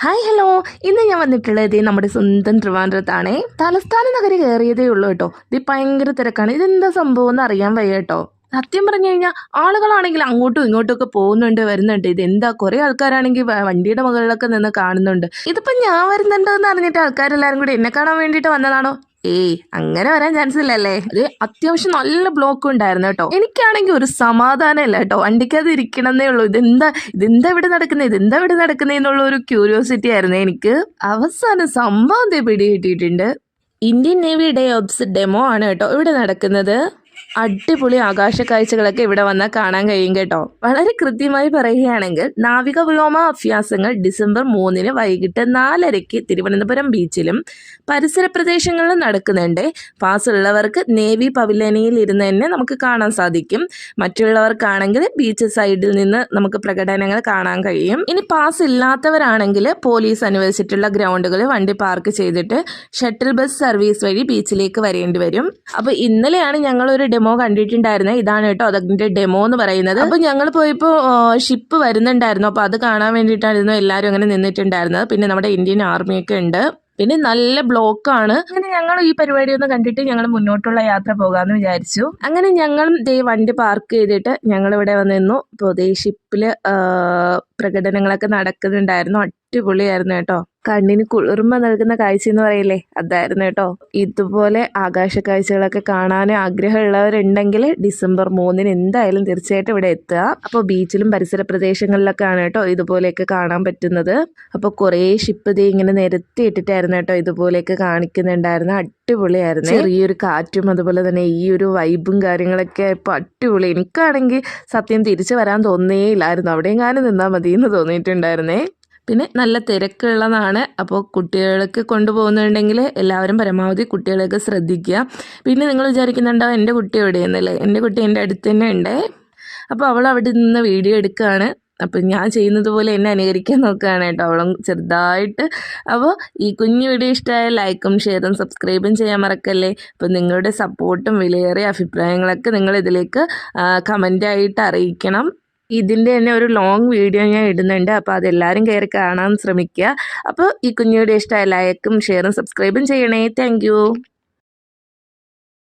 Hi hello, ഇന്ന് ഞാൻ വന്നിട്ടുള്ളത് നമ്മുടെ സ്വന്തം ട്രിവാൻഡ്രത്താണേ. തലസ്ഥാന നഗരി കയറിയതേ ഉള്ളൂ കേട്ടോ. ഇത് ഭയങ്കര തിരക്കാണ്. ഇതെന്താ സംഭവം എന്ന് അറിയാൻ വയ്യ കേട്ടോ. സത്യം പറഞ്ഞു കഴിഞ്ഞാൽ ആളുകളാണെങ്കിൽ അങ്ങോട്ടും ഇങ്ങോട്ടും ഒക്കെ പോകുന്നുണ്ട് വരുന്നുണ്ട്. ഇതെന്താ കുറെ ആൾക്കാരാണെങ്കിൽ വണ്ടിയുടെ മുകളിലൊക്കെ നിന്ന് കാണുന്നുണ്ട്. ഇതിപ്പോ ഞാൻ വരുന്നുണ്ട് എന്ന് അറിഞ്ഞിട്ട് ആൾക്കാരെല്ലാരും കൂടി എന്നെ കാണാൻ വേണ്ടിയിട്ട് വന്നതാണോ? ഏയ്, അങ്ങനെ വരാൻ ചാൻസ് ഇല്ലല്ലേ. അത് അത്യാവശ്യം നല്ല ബ്ലോക്ക് ഉണ്ടായിരുന്നു കേട്ടോ. എനിക്കാണെങ്കിൽ ഒരു സമാധാനം ഇല്ല കേട്ടോ. വണ്ടിക്കത് ഇരിക്കണമെന്നേ ഉള്ളൂ. ഇതെന്താ ഇവിടെ നടക്കുന്നത് എന്നുള്ള ഒരു ക്യൂരിയോസിറ്റി ആയിരുന്നു എനിക്ക്. അവസാനം സംഭവം പിടി കിട്ടിയിട്ടുണ്ട്. ഇന്ത്യൻ നേവി ഡേ ഓബ്സ് ഡെമോ ആണ് കേട്ടോ ഇവിടെ നടക്കുന്നത്. അടിപൊളി ആകാശ കാഴ്ചകളൊക്കെ ഇവിടെ വന്നാൽ കാണാൻ കഴിയും കേട്ടോ. വളരെ കൃത്യമായി പറയുകയാണെങ്കിൽ നാവിക വ്യോമ അഭ്യാസങ്ങൾ ഡിസംബർ 3 വൈകിട്ട് 4:30 തിരുവനന്തപുരം ബീച്ചിലും പരിസര പ്രദേശങ്ങളിലും നടക്കുന്നുണ്ട്. പാസ് ഉള്ളവർക്ക് നേവി പവിലിയനിൽ ഇരുന്ന് തന്നെ നമുക്ക് കാണാൻ സാധിക്കും. മറ്റുള്ളവർക്കാണെങ്കിൽ ബീച്ച് സൈഡിൽ നിന്ന് നമുക്ക് പ്രകടനങ്ങൾ കാണാൻ കഴിയും. ഇനി പാസ് ഇല്ലാത്തവരാണെങ്കിൽ പോലീസ് അനുവദിച്ചിട്ടുള്ള ഗ്രൗണ്ടുകളിൽ വണ്ടി പാർക്ക് ചെയ്തിട്ട് ഷട്ടിൽ ബസ് സർവീസ് വഴി ബീച്ചിലേക്ക് വരേണ്ടി വരും. അപ്പോൾ ഇന്നലെയാണ് ഞങ്ങളൊരു ഡെമോ കണ്ടിട്ടുണ്ടായിരുന്നത്. ഇതാണ് കേട്ടോ അതിന്റെ ഡെമോ എന്ന് പറയുന്നത്. അപ്പൊ ഞങ്ങൾ പോയപ്പോൾ ഷിപ്പ് വരുന്നുണ്ടായിരുന്നു. അപ്പൊ അത് കാണാൻ വേണ്ടിയിട്ടായിരുന്നു എല്ലാവരും അങ്ങനെ നിന്നിട്ടുണ്ടായിരുന്നത്. പിന്നെ നമ്മുടെ ഇന്ത്യൻ ആർമിയൊക്കെ ഉണ്ട്. പിന്നെ നല്ല ബ്ലോക്കാണ്. അങ്ങനെ ഞങ്ങൾ ഈ പരിപാടി ഒന്ന് കണ്ടിട്ട് ഞങ്ങൾ മുന്നോട്ടുള്ള യാത്ര പോകാമെന്ന് വിചാരിച്ചു. അങ്ങനെ ഞങ്ങളും വണ്ടി പാർക്ക് ചെയ്തിട്ട് ഞങ്ങൾ ഇവിടെ വന്ന് നിന്നു. ഇപ്പോൾ ഷിപ്പില് പ്രകടനങ്ങളൊക്കെ നടക്കുന്നുണ്ടായിരുന്നു. അടിപൊളിയായിരുന്നു കേട്ടോ. കണ്ണിന് കുളിർമ നൽകുന്ന കാഴ്ച എന്ന് പറയില്ലേ, അതായിരുന്നു കേട്ടോ. ഇതുപോലെ ആകാശ കാഴ്ചകളൊക്കെ കാണാൻ ആഗ്രഹമുള്ളവരുണ്ടെങ്കിൽ ഡിസംബർ 3 എന്തായാലും തീർച്ചയായിട്ടും ഇവിടെ എത്തുക. അപ്പോൾ ബീച്ചിലും പരിസര പ്രദേശങ്ങളിലൊക്കെയാണ് കേട്ടോ ഇതുപോലെയൊക്കെ കാണാൻ പറ്റുന്നത്. അപ്പോൾ കുറേ ഷിപ്പ് ഇങ്ങനെ നിരത്തി ഇട്ടിട്ടായിരുന്നു കേട്ടോ ഇതുപോലെയൊക്കെ കാണിക്കുന്നുണ്ടായിരുന്നു. അടിപൊളിയായിരുന്നു. ചെറിയൊരു കാറ്റും അതുപോലെ തന്നെ ഈ ഒരു വൈബും കാര്യങ്ങളൊക്കെ ഇപ്പോൾ അടിപൊളി. എനിക്കാണെങ്കിൽ സത്യം തിരിച്ചു വരാൻ തോന്നിയില്ലായിരുന്നു. അവിടെയും കാര്യം നിന്നാൽ മതി എന്ന് തോന്നിയിട്ടുണ്ടായിരുന്നേ. പിന്നെ നല്ല തിരക്കുള്ളതാണ്. അപ്പോൾ കുട്ടികൾക്ക് കൊണ്ടുപോകുന്നുണ്ടെങ്കിൽ എല്ലാവരും പരമാവധി കുട്ടികളെയൊക്കെ ശ്രദ്ധിക്കുക. പിന്നെ നിങ്ങൾ വിചാരിക്കുന്നുണ്ടാവും എൻ്റെ കുട്ടി എവിടെയെന്നല്ലേ. എൻ്റെ കുട്ടി എൻ്റെ അടുത്ത് തന്നെ ഉണ്ട്. അപ്പോൾ അവൾ അവിടെ നിന്ന് വീഡിയോ എടുക്കുകയാണ്. അപ്പം ഞാൻ ചെയ്യുന്നത് പോലെ എന്നെ അനുകരിക്കാൻ നോക്കുകയാണ് കേട്ടോ അവളും ചെറുതായിട്ട്. അപ്പോൾ ഈ കുഞ്ഞു വീഡിയോ ഇഷ്ടമായ ലൈക്കും ഷെയറും സബ്സ്ക്രൈബും ചെയ്യാൻ മറക്കല്ലേ. അപ്പോൾ നിങ്ങളുടെ സപ്പോർട്ടും വിലയേറിയ അഭിപ്രായങ്ങളൊക്കെ നിങ്ങൾ ഇതിലേക്ക് കമൻ്റായിട്ട് അറിയിക്കണം. ഇതിൻ്റെ തന്നെ ഒരു ലോങ് വീഡിയോ ഞാൻ ഇടുന്നുണ്ട്. അപ്പോൾ അതെല്ലാവരും കയറി കാണാൻ ശ്രമിക്കുക. അപ്പോൾ ഈ കുഞ്ഞു വീഡിയോ ഇഷ്ടമായ ലൈക്കും ഷെയറും സബ്സ്ക്രൈബും ചെയ്യണേ. താങ്ക്